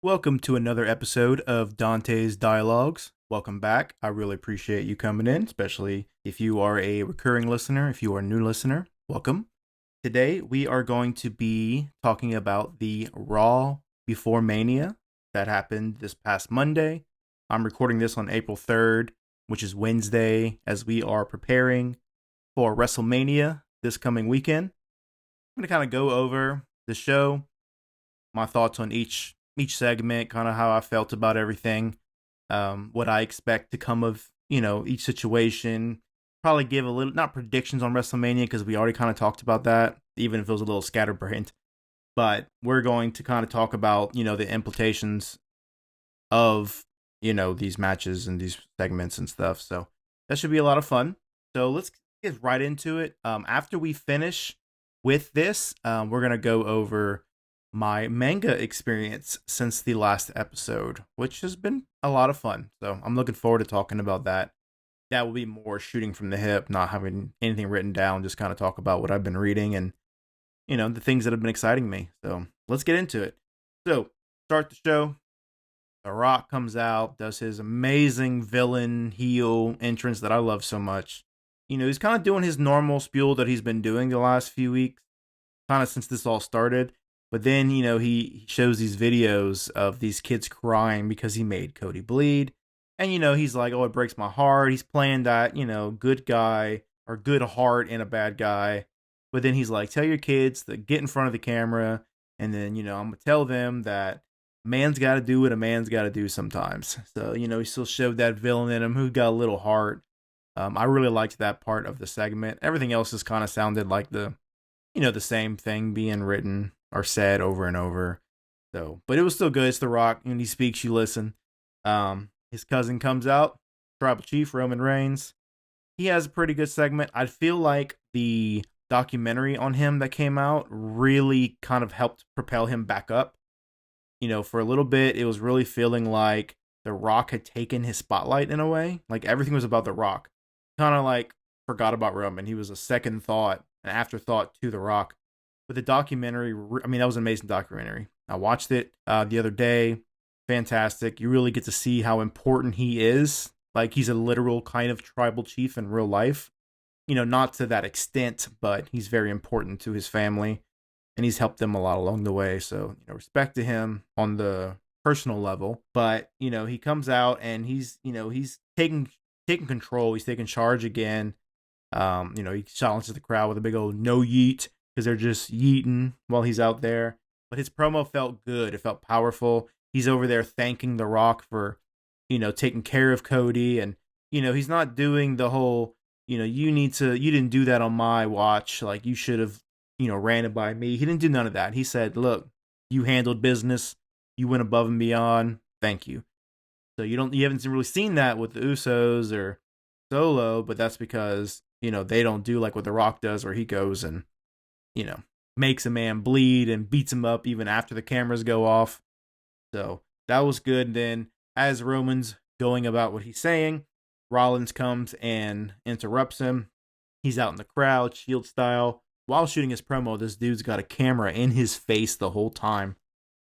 Welcome to another episode of Dante's Dialogues. Welcome back. I really appreciate you coming in, especially if you are a recurring listener. If you are a new listener, welcome. Today we are going to be talking about the Raw before Mania that happened this past Monday. I'm recording this on April 3rd, which is Wednesday, as we are preparing for Wrestlemania this coming weekend. I'm going to kind of go over the show, my thoughts on each segment, kind of how I felt about everything, what I expect to come of each situation. Probably give a little, not predictions on WrestleMania because we already kind of talked about that, even if it was a little scatterbrained. But we're going to kind of talk about the implications of these matches and these segments and stuff. So that should be a lot of fun. So let's get right into it. After we finish with this, we're gonna go over my manga experience since the last episode, which has been a lot of fun. So I'm looking forward to talking about that. That will be more shooting from the hip, not having anything written down, just kind of talk about what I've been reading and, the things that have been exciting me. So let's get into it. So, start the show. The Rock comes out, does his amazing villain heel entrance that I love so much. He's kind of doing his normal spiel that he's been doing the last few weeks, kind of since this all started. But then, he shows these videos of these kids crying because he made Cody bleed. And, he's like, oh, it breaks my heart. He's playing that, good guy or good heart in a bad guy. But then he's like, tell your kids to get in front of the camera. And then, I'm going to tell them that a man's got to do what a man's got to do sometimes. So, he still showed that villain in him who got a little heart. I really liked that part of the segment. Everything else just kind of sounded like the same thing being written or said over and over. So, but it was still good. It's The Rock. When he speaks, you listen. His cousin comes out, Tribal Chief Roman Reigns. He has a pretty good segment. I feel like the documentary on him that came out really kind of helped propel him back up. For a little bit, it was really feeling like The Rock had taken his spotlight in a way. Like everything was about The Rock. Kind of like forgot about Roman. He was a second thought, an afterthought to The Rock. But the documentary, that was an amazing documentary. I watched it the other day. Fantastic. You really get to see how important he is. Like he's a literal kind of tribal chief in real life. Not to that extent, but he's very important to his family. And he's helped them a lot along the way. So, respect to him on the personal level. But, he comes out and he's taking control. He's taking charge again. He silences the crowd with a big old no yeet because they're just yeeting while he's out there. But his promo felt good. It felt powerful. He's over there thanking The Rock for, taking care of Cody. And, he's not doing the whole, you didn't do that on my watch. Like, you should have, ran it by me. He didn't do none of that. He said, look, you handled business. You went above and beyond. Thank you. So you haven't really seen that with the Usos or Solo, but that's because, they don't do like what The Rock does where he goes and, makes a man bleed and beats him up even after the cameras go off. So that was good. And then as Roman's going about what he's saying, Rollins comes and interrupts him. He's out in the crowd, Shield style. While shooting his promo, this dude's got a camera in his face the whole time,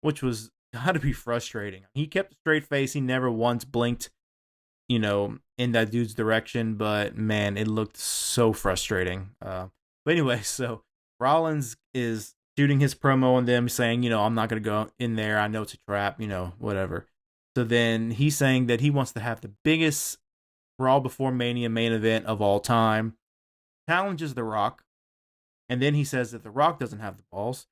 which was got to be frustrating. He kept a straight face. He never once blinked, in that dude's direction. But man, it looked so frustrating. But anyway, so Rollins is shooting his promo on them, saying, I'm not going to go in there. I know it's a trap, whatever. So then he's saying that he wants to have the biggest Raw before Mania main event of all time. Challenges The Rock. And then he says that The Rock doesn't have the balls.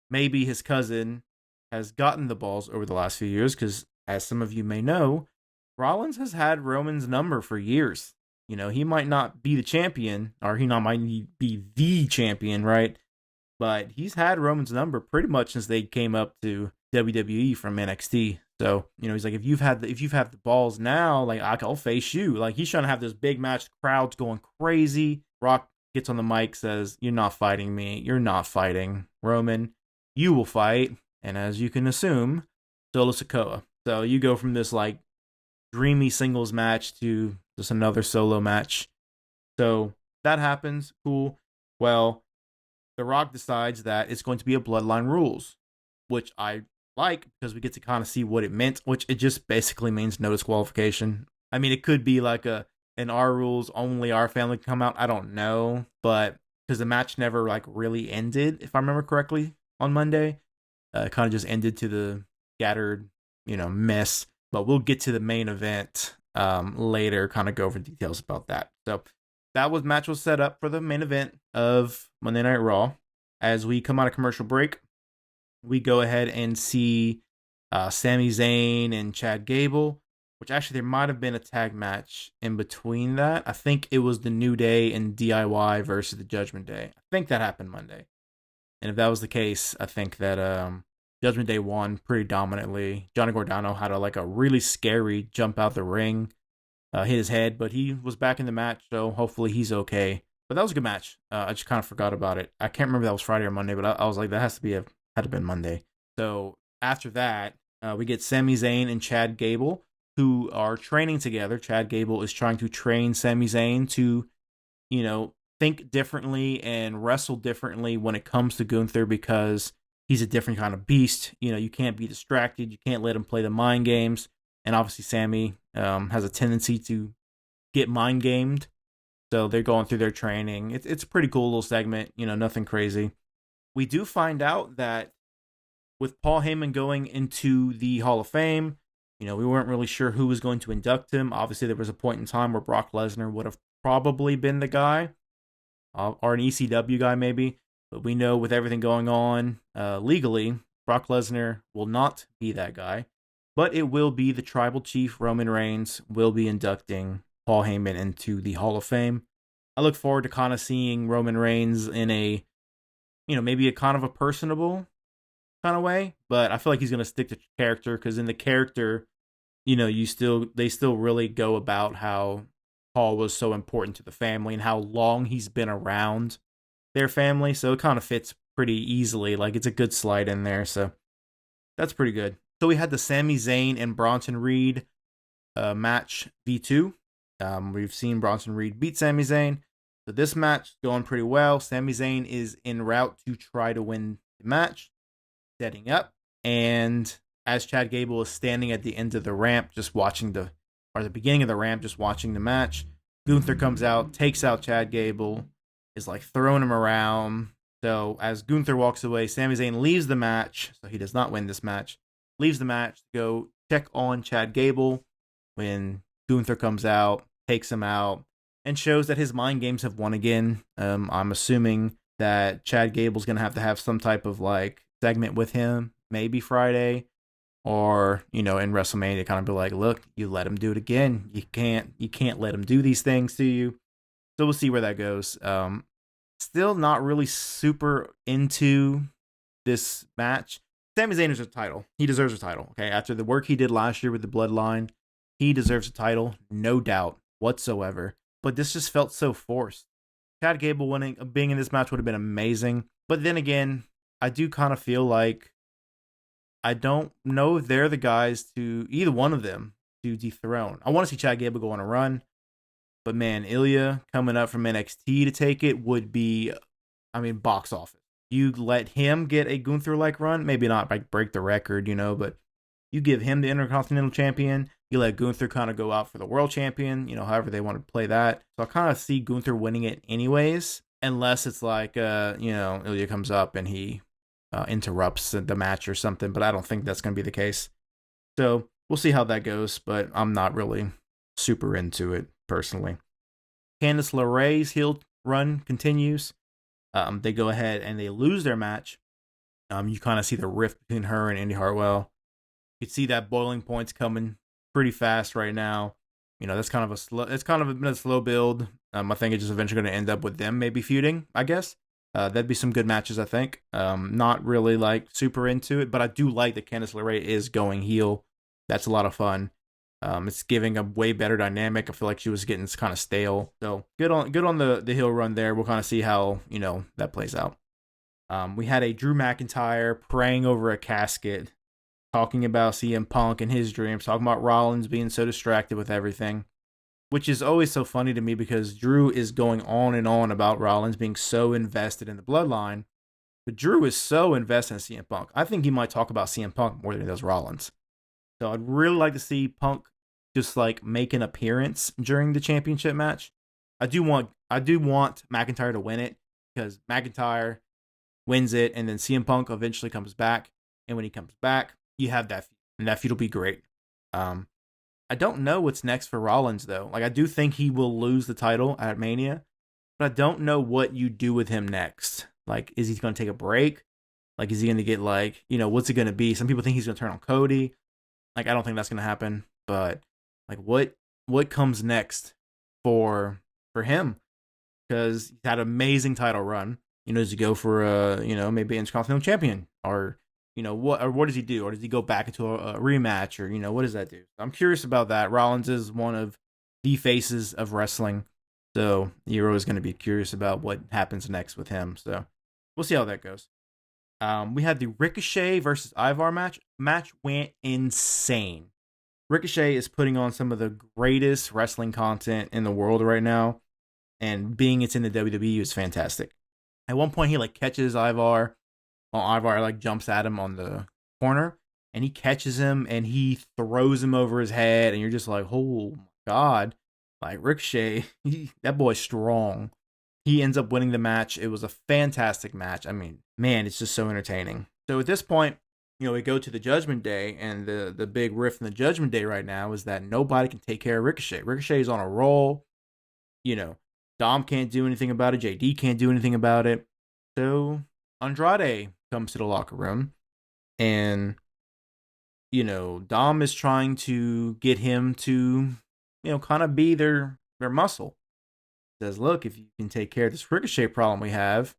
Maybe his cousin has gotten the balls over the last few years because, as some of you may know, Rollins has had Roman's number for years. He might not be the champion, or might be the champion, right? But he's had Roman's number pretty much since they came up to WWE from NXT. So, he's like, if you've had the balls now, like I'll face you. Like he's trying to have this big match, crowd's going crazy. Rock gets on the mic, says, you're not fighting me. You're not fighting Roman. You will fight. And as you can assume, Solo Sikoa. So you go from this like dreamy singles match to just another solo match. So that happens. Cool. Well, The Rock decides that it's going to be a Bloodline Rules, which I like, because we get to kind of see what it meant, which it just basically means no disqualification. I mean, it could be like in our rules only our family can come out. I don't know, but because the match never like really ended, if I remember correctly, on Monday, it kind of just ended to the scattered, mess. But we'll get to the main event later, kind of go over details about that. So match was set up for the main event of Monday Night Raw. As we come out of commercial break, we go ahead and see Sami Zayn and Chad Gable, which actually there might have been a tag match in between that. I think it was the New Day and DIY versus the Judgment Day. I think that happened Monday. And if that was the case, I think that Judgment Day won pretty dominantly. Johnny Gargano had a really scary jump out the ring, hit his head, but he was back in the match, so hopefully he's okay. But that was a good match. I just kind of forgot about it. I can't remember if that was Friday or Monday, but I was like, that had to have been Monday. So after that, we get Sami Zayn and Chad Gable, who are training together. Chad Gable is trying to train Sami Zayn to, think differently and wrestle differently when it comes to Gunther, because he's a different kind of beast. You can't be distracted. You can't let him play the mind games. And obviously Sami has a tendency to get mind gamed. So they're going through their training. It's a pretty cool little segment, nothing crazy. We do find out that with Paul Heyman going into the Hall of Fame, we weren't really sure who was going to induct him. Obviously, there was a point in time where Brock Lesnar would have probably been the guy, or an ECW guy maybe. But we know with everything going on legally, Brock Lesnar will not be that guy. But it will be the Tribal Chief, Roman Reigns, will be inducting Paul Heyman into the Hall of Fame. I look forward to kind of seeing Roman Reigns in a, maybe a kind of a personable kind of way, but I feel like he's going to stick to character, because in the character, they still really go about how Paul was so important to the family and how long he's been around their family, so it kind of fits pretty easily. Like, it's a good slide in there, so that's pretty good. So we had the Sami Zayn and Bronson Reed match V2. We've seen Bronson Reed beat Sami Zayn. So this match is going pretty well. Sami Zayn is en route to try to win the match, setting up. And as Chad Gable is standing at the end of the ramp, just watching the beginning of the ramp, just watching the match, Gunther comes out, takes out Chad Gable, is like throwing him around. So as Gunther walks away, Sami Zayn leaves the match. So he does not win this match. Leaves the match to go check on Chad Gable when Gunther comes out, takes him out, and shows that his mind games have won again. I'm assuming that Chad Gable's going to have some type of segment with him, maybe Friday, or, in WrestleMania, kind of be like, look, you let him do it again. You can't let him do these things to you. So we'll see where that goes. Still not really super into this match. Sami Zayn deserves a title. He deserves a title. Okay, after the work he did last year with the Bloodline, he deserves a title, no doubt whatsoever. But this just felt so forced. Chad Gable being in this match would have been amazing. But then again, I do kind of feel like I don't know if they're the guys to, either one of them, to dethrone. I want to see Chad Gable go on a run. But man, Ilya coming up from NXT to take it would be, box office. You let him get a Gunther-like run, maybe not break the record, but you give him the Intercontinental Champion. You let Gunther kind of go out for the World Champion, however they want to play that. So I kind of see Gunther winning it anyways, unless it's Ilya comes up and he interrupts the match or something, but I don't think that's going to be the case. So we'll see how that goes, but I'm not really super into it personally. Candice LeRae's heel run continues. They go ahead and they lose their match. You kind of see the rift between her and Indy Hartwell. You can see that boiling point's coming pretty fast right now. That's kind of been a slow build. I think it's just eventually going to end up with them maybe feuding, I guess. That'd be some good matches, I think. Not really super into it, but I do like that Candice LeRae is going heel. That's a lot of fun. It's giving a way better dynamic. I feel like she was getting kind of stale. So good on the heel run there. We'll kind of see how, that plays out. We had a Drew McIntyre praying over a casket, talking about CM Punk and his dreams, talking about Rollins being so distracted with everything, which is always so funny to me because Drew is going on and on about Rollins being so invested in the bloodline. But Drew is so invested in CM Punk. I think he might talk about CM Punk more than he does Rollins. So I'd really like to see Punk just like make an appearance during the championship match. I do want McIntyre to win it because McIntyre wins it, and then CM Punk eventually comes back. And when he comes back, you have that feud, and that feud will be great. Um, I don't know what's next for Rollins though. Like I do think he will lose the title at Mania, but I don't know what you do with him next. Like, is he going to take a break? Like, is he going to get like, what's it going to be? Some people think he's going to turn on Cody. Like, I don't think that's going to happen. But like, what comes next for him? Because he's had an amazing title run. Does he go for maybe Intercontinental Champion, or what does he do, or does he go back into a rematch, or what does that do? I'm curious about that. Rollins is one of the faces of wrestling, so you're always going to be curious about what happens next with him. So we'll see how that goes. We had the Ricochet versus Ivar match. Match went insane. Ricochet is putting on some of the greatest wrestling content in the world right now, and being it's in the WWE is fantastic. At one point, he like catches Ivar. Well, Ivar like jumps at him on the corner, and he catches him and he throws him over his head, and you're just like, oh my god! Like Ricochet, that boy's strong. He ends up winning the match. It was a fantastic match. I mean, man, it's just so entertaining. So at this point, we go to the Judgment Day, and the big riff in the Judgment Day right now is that nobody can take care of Ricochet. Ricochet is on a roll. Dom can't do anything about it. JD can't do anything about it. So Andrade comes to the locker room, and Dom is trying to get him to kind of be their muscle. Says, look, if you can take care of this Ricochet problem we have,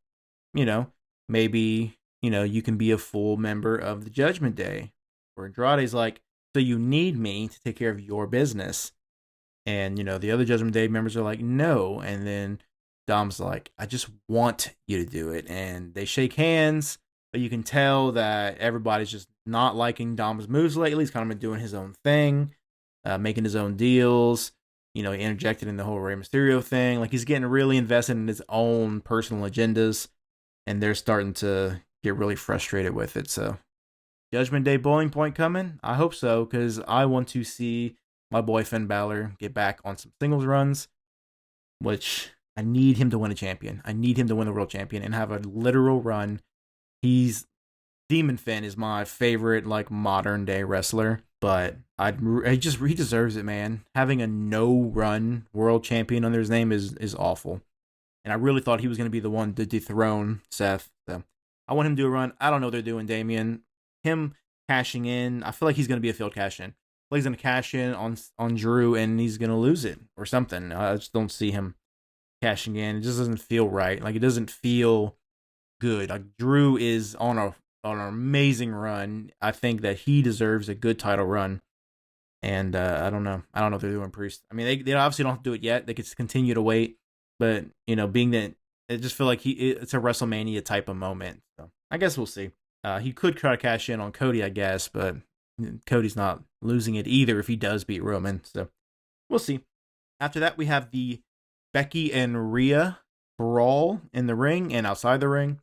maybe you can be a full member of the Judgment Day. Where Andrade's like, so you need me to take care of your business. And the other Judgment Day members are like, no. And then Dom's like, I just want you to do it. And they shake hands, but you can tell that everybody's just not liking Dom's moves lately. He's kind of been doing his own thing, making his own deals. He interjected in the whole Rey Mysterio thing. Like, he's getting really invested in his own personal agendas, and they're starting to get really frustrated with it. So, Judgment Day Bowling Point coming? I hope so, because I want to see my boy Finn Balor get back on some singles runs, which I need him to win a champion. I need him to win the world champion and have a literal run. Demon Finn is my favorite like modern day wrestler, but he deserves it, man. Having a no run world champion under his name is awful. And I really thought he was going to be the one to dethrone Seth. So I want him to do a run. I don't know what they're doing, Damian. Him cashing in, I feel like he's going to be a field cash in. He's going to cash in on Drew, and he's going to lose it or something. I just don't see him cashing in. It just doesn't feel right. Like, it doesn't feel good. Like, Drew is on an amazing run. I think that he deserves a good title run. And I don't know. I don't know if they're doing Priest. I mean, they obviously don't have to do it yet. They could continue to wait. But, being that I just feel like it's a WrestleMania type of moment. So I guess we'll see. He could try to cash in on Cody, I guess, but Cody's not losing it either if he does beat Roman. So we'll see. After that, we have the Becky and Rhea brawl in the ring and outside the ring.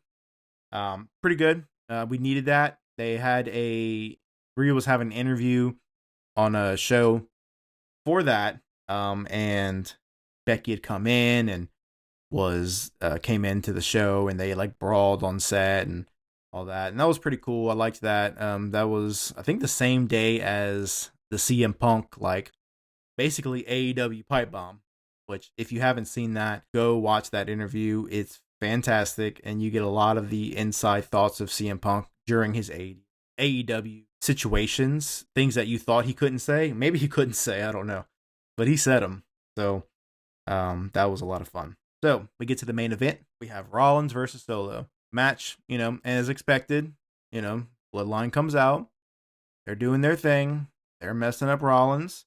Pretty good. We needed that. They had Rhea was having an interview on a show for that. And Becky had come in and came into the show, and they like brawled on set and all that. And that was pretty cool. I liked that. That was, I think, the same day as the CM Punk, like, basically AEW pipe bomb, which, if you haven't seen that, go watch that interview. It's fantastic, and you get a lot of the inside thoughts of CM Punk during his AEW situations, things that you thought he couldn't say. Maybe he couldn't say, I don't know. But he said them. So that was a lot of fun. So we get to the main event. We have Rollins versus Solo. Match, as expected, Bloodline comes out. They're doing their thing. They're messing up Rollins.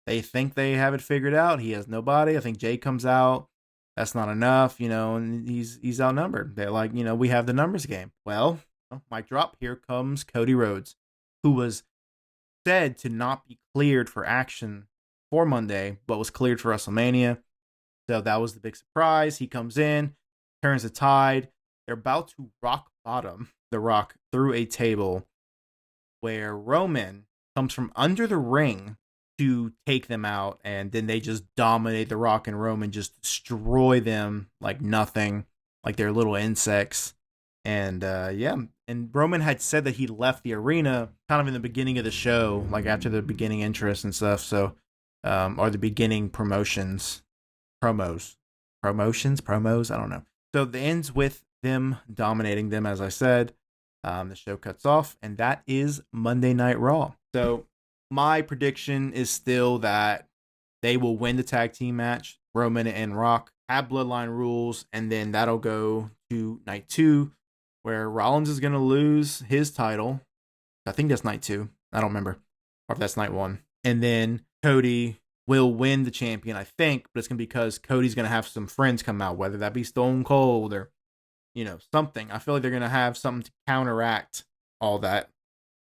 They think they have it figured out. He has nobody. I think Jay comes out. That's not enough, and he's outnumbered. They're like, we have the numbers game. Well, mic drop. Here comes Cody Rhodes, who was said to not be cleared for action for Monday, but was cleared for WrestleMania. So that was the big surprise. He comes in, turns the tide. they're about to rock bottom the Rock through a table where Roman comes from under the ring to take them out, and then they just dominate the Rock, and Roman just destroy them like nothing, like they're little insects. And yeah, and Roman had said that he left the arena kind of in the beginning of the show, like after the beginning interest and stuff. So, or the beginning promos. I don't know. So the ends with them dominating them, as I said. The show cuts off, and that is Monday Night Raw. So my prediction is still that they will win the tag team match. Roman and Rock have bloodline rules, and then that'll go to night 2, where Rollins is going to lose his title. I think that's night 2. I don't remember. Or if that's night 1. And then Cody will win the champion, I think, but it's going to be because Cody's going to have some friends come out, whether that be Stone Cold or, something. I feel like they're going to have something to counteract all that.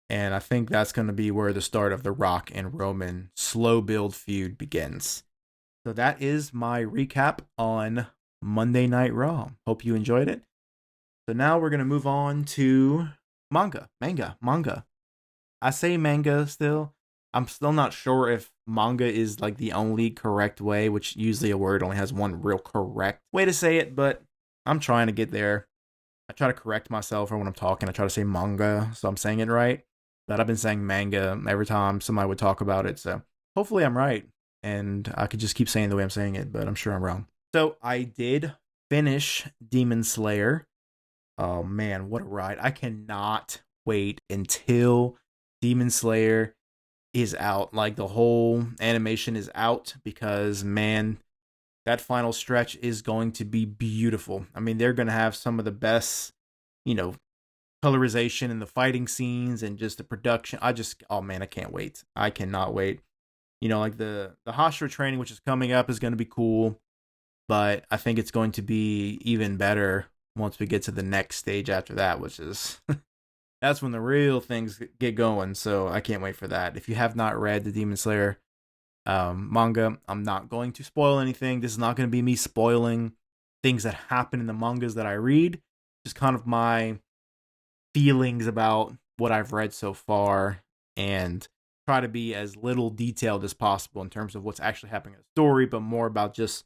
And I think that's going to be where the start of the Rock and Roman slow build feud begins. So that is my recap on Monday Night Raw. Hope you enjoyed it. So now we're going to move on to manga. I say manga still. I'm still not sure if manga is like the only correct way, which usually a word only has one real correct way to say it, but I'm trying to get there. I try to correct myself when I'm talking. I try to say manga, so I'm saying it right. But I've been saying manga every time somebody would talk about it, so hopefully I'm right. And I could just keep saying the way I'm saying it, but I'm sure I'm wrong. So I did finish Demon Slayer. Oh man, what a ride. I cannot wait until Demon Slayer is out. Like the whole animation is out because, man, that final stretch is going to be beautiful. I mean, they're going to have some of the best, colorization in the fighting scenes and just the production. Oh man, I can't wait. I cannot wait. Like the Hashira training, which is coming up, is going to be cool, but I think it's going to be even better once we get to the next stage after that, which is that's when the real things get going. So I can't wait for that. If you have not read the Demon Slayer manga, I'm not going to spoil anything. This is not going to be me spoiling things that happen in the mangas that I read. Just kind of my feelings about what I've read so far, and try to be as little detailed as possible in terms of what's actually happening in the story, but more about just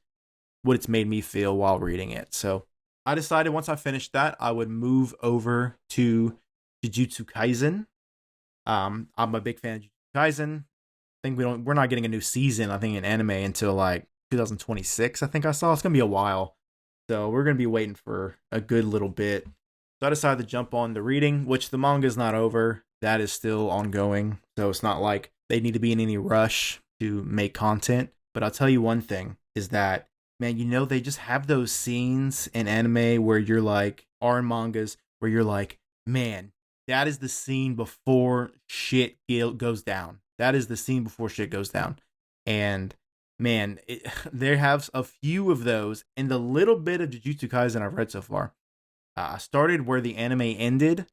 what it's made me feel while reading it. So I decided once I finished that, I would move over to Jujutsu Kaisen. I'm a big fan of Jujutsu Kaisen. I think we're not getting a new season, I think, in anime until like 2026, I think I saw. It's going to be a while. So we're going to be waiting for a good little bit. So I decided to jump on the reading, which the manga is not over. That is still ongoing. So it's not like they need to be in any rush to make content. But I'll tell you one thing is that, man, they just have those scenes in anime where you're like, or in mangas, where you're like, man, that is the scene before shit goes down. That is the scene before shit goes down. And man, there have a few of those in the little bit of Jujutsu Kaisen I've read so far. I started where the anime ended,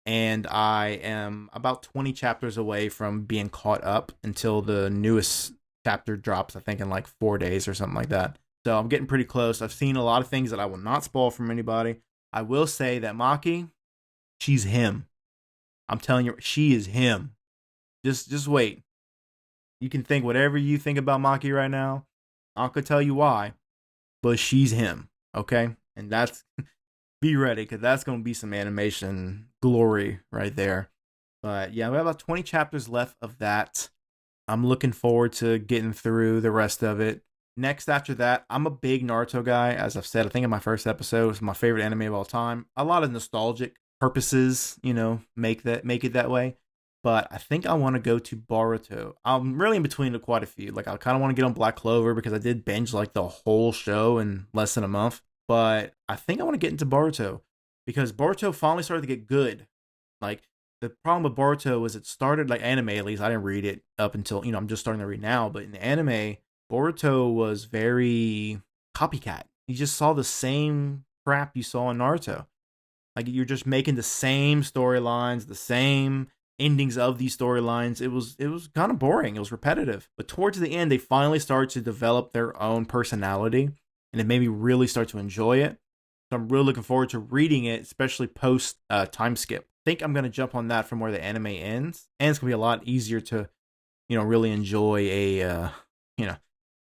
and I am about 20 chapters away from being caught up until the newest chapter drops, I think in like 4 days or something like that. So I'm getting pretty close. I've seen a lot of things that I will not spoil from anybody. I will say that Maki, she's him. I'm telling you, she is him. Just wait. You can think whatever you think about Maki right now. I could tell you why, but she's him, okay? And that's be ready, because that's going to be some animation glory right there. But yeah, we have about 20 chapters left of that. I'm looking forward to getting through the rest of it. Next, after that, I'm a big Naruto guy. As I've said, I think in my first episode, it's my favorite anime of all time. A lot of nostalgic purposes, make it that way. But I think I want to go to Boruto. I'm really in between quite a few. Like, I kind of want to get on Black Clover because I did binge like the whole show in less than a month. But I think I want to get into Boruto because Boruto finally started to get good. Like, the problem with Boruto was it started, like anime at least, I didn't read it up until, I'm just starting to read now. But in the anime, Boruto was very copycat. You just saw the same crap you saw in Naruto. Like, you're just making the same storylines, the same endings of these storylines. It was kind of boring. It was repetitive. But towards the end, they finally started to develop their own personality, and it made me really start to enjoy it. So I'm really looking forward to reading it, especially post time skip. I think I'm going to jump on that from where the anime ends. And it's going to be a lot easier to, really enjoy a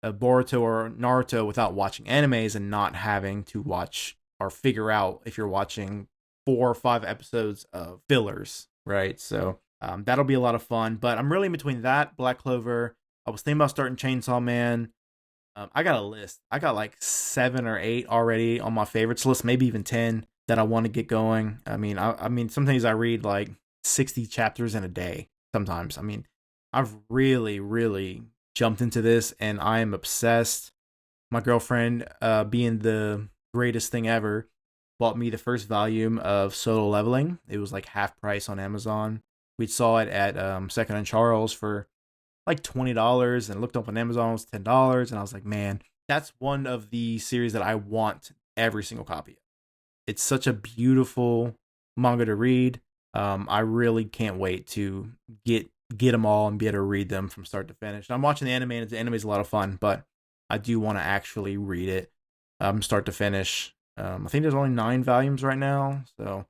Boruto or Naruto without watching animes and not having to watch or figure out if you're watching 4 or 5 episodes of fillers, right? So that'll be a lot of fun. But I'm really in between that, Black Clover. I was thinking about starting Chainsaw Man. I got a list. I got like 7 or 8 already on my favorites list, maybe even 10 that I want to get going. I mean, sometimes I read like 60 chapters in a day. Sometimes, I mean, I've really, really jumped into this, and I am obsessed. My girlfriend, being the greatest thing ever, bought me the first volume of Solo Leveling. It was like half price on Amazon. We saw it at Second and Charles for like $20 and looked up on Amazon, it was $10. And I was like, man, that's one of the series that I want every single copy of. It's such a beautiful manga to read. I really can't wait to get them all and be able to read them from start to finish. And I'm watching the anime, and the anime is a lot of fun, but I do want to actually read it start to finish. I think there's only 9 volumes right now, so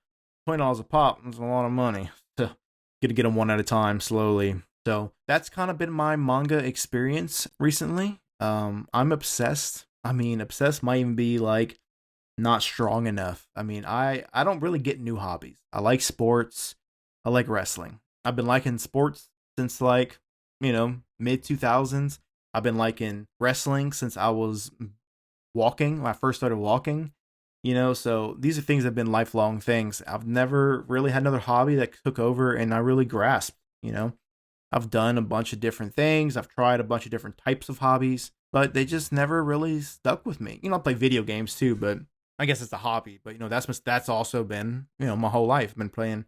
$20 a pop is a lot of money to get them one at a time slowly. So that's kind of been my manga experience recently. I'm obsessed. I mean, obsessed might even be like not strong enough. I mean, I don't really get new hobbies. I like sports. I like wrestling. I've been liking sports since like, mid 2000s. I've been liking wrestling since I was walking, when I first started walking. So these are things that have been lifelong things. I've never really had another hobby that took over and I really grasped, I've done a bunch of different things. I've tried a bunch of different types of hobbies, but they just never really stuck with me. I play video games too, but I guess it's a hobby. But that's also been my whole life. I've been playing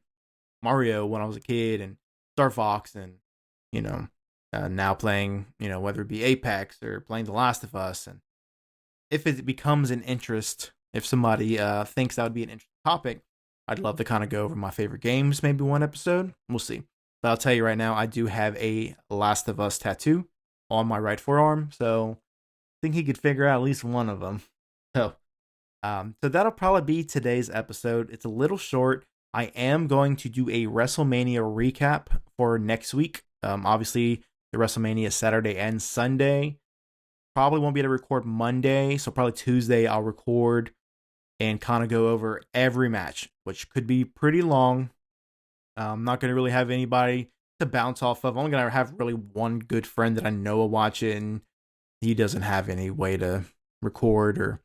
Mario when I was a kid, and Star Fox, and now playing whether it be Apex or playing The Last of Us. And if it becomes an interest, if somebody thinks that would be an interesting topic, I'd love to kind of go over my favorite games, maybe one episode. We'll see. But I'll tell you right now, I do have a Last of Us tattoo on my right forearm, so I think he could figure out at least one of them. So that'll probably be today's episode. It's a little short. I am going to do a WrestleMania recap for next week. Obviously, the WrestleMania is Saturday and Sunday. Probably won't be able to record Monday, so probably Tuesday I'll record and kind of go over every match, which could be pretty long. I'm not going to really have anybody to bounce off of. I'm only going to have really one good friend that I know will watch it, and he doesn't have any way to record or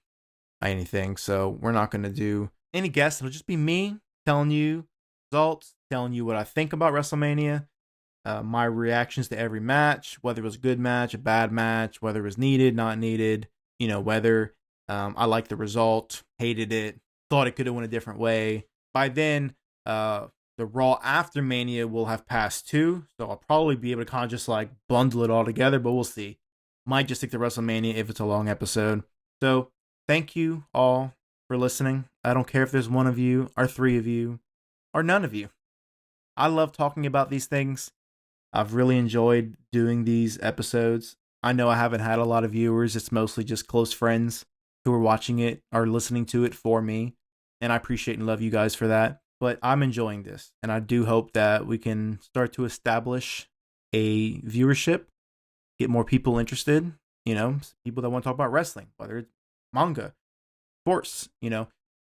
anything. So we're not going to do any guests. It'll just be me telling you results, telling you what I think about WrestleMania, my reactions to every match, whether it was a good match, a bad match, whether it was needed, not needed, whether I liked the result, hated it, thought it could have went a different way. By then, the Raw after Mania will have passed too, so I'll probably be able to kind of just like bundle it all together, but we'll see. Might just stick to WrestleMania if it's a long episode. So thank you all for listening. I don't care if there's one of you, or 3 of you, or none of you. I love talking about these things. I've really enjoyed doing these episodes. I know I haven't had a lot of viewers. It's mostly just close friends who are watching it or listening to it for me, and I appreciate and love you guys for that. But I'm enjoying this, and I do hope that we can start to establish a viewership, get more people interested, people that want to talk about wrestling, whether it's manga, sports,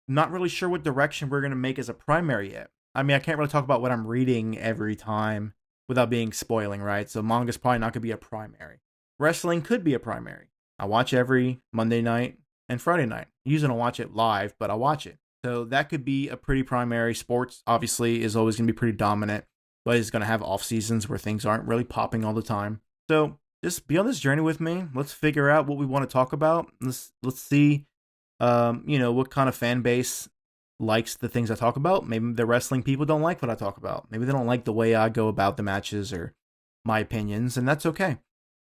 Not really sure what direction we're going to make as a primary yet. I mean, I can't really talk about what I'm reading every time without being spoiling, right? So manga's probably not going to be a primary. Wrestling could be a primary. I watch every Monday night and Friday night. Usually don't watch it live, but I watch it. So that could be a pretty primary. Sports, obviously, is always going to be pretty dominant, but it's going to have off seasons where things aren't really popping all the time. So just be on this journey with me. Let's figure out what we want to talk about. Let's see, what kind of fan base likes the things I talk about. Maybe the wrestling people don't like what I talk about. Maybe they don't like the way I go about the matches or my opinions, and that's okay.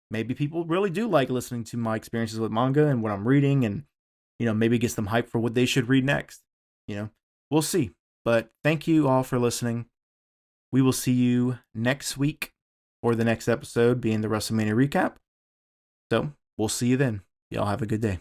Maybe people really do like listening to my experiences with manga and what I'm reading, and maybe it gets them hyped for what they should read next. We'll see. But thank you all for listening. We will see you next week for the next episode being the WrestleMania recap. So we'll see you then. Y'all have a good day.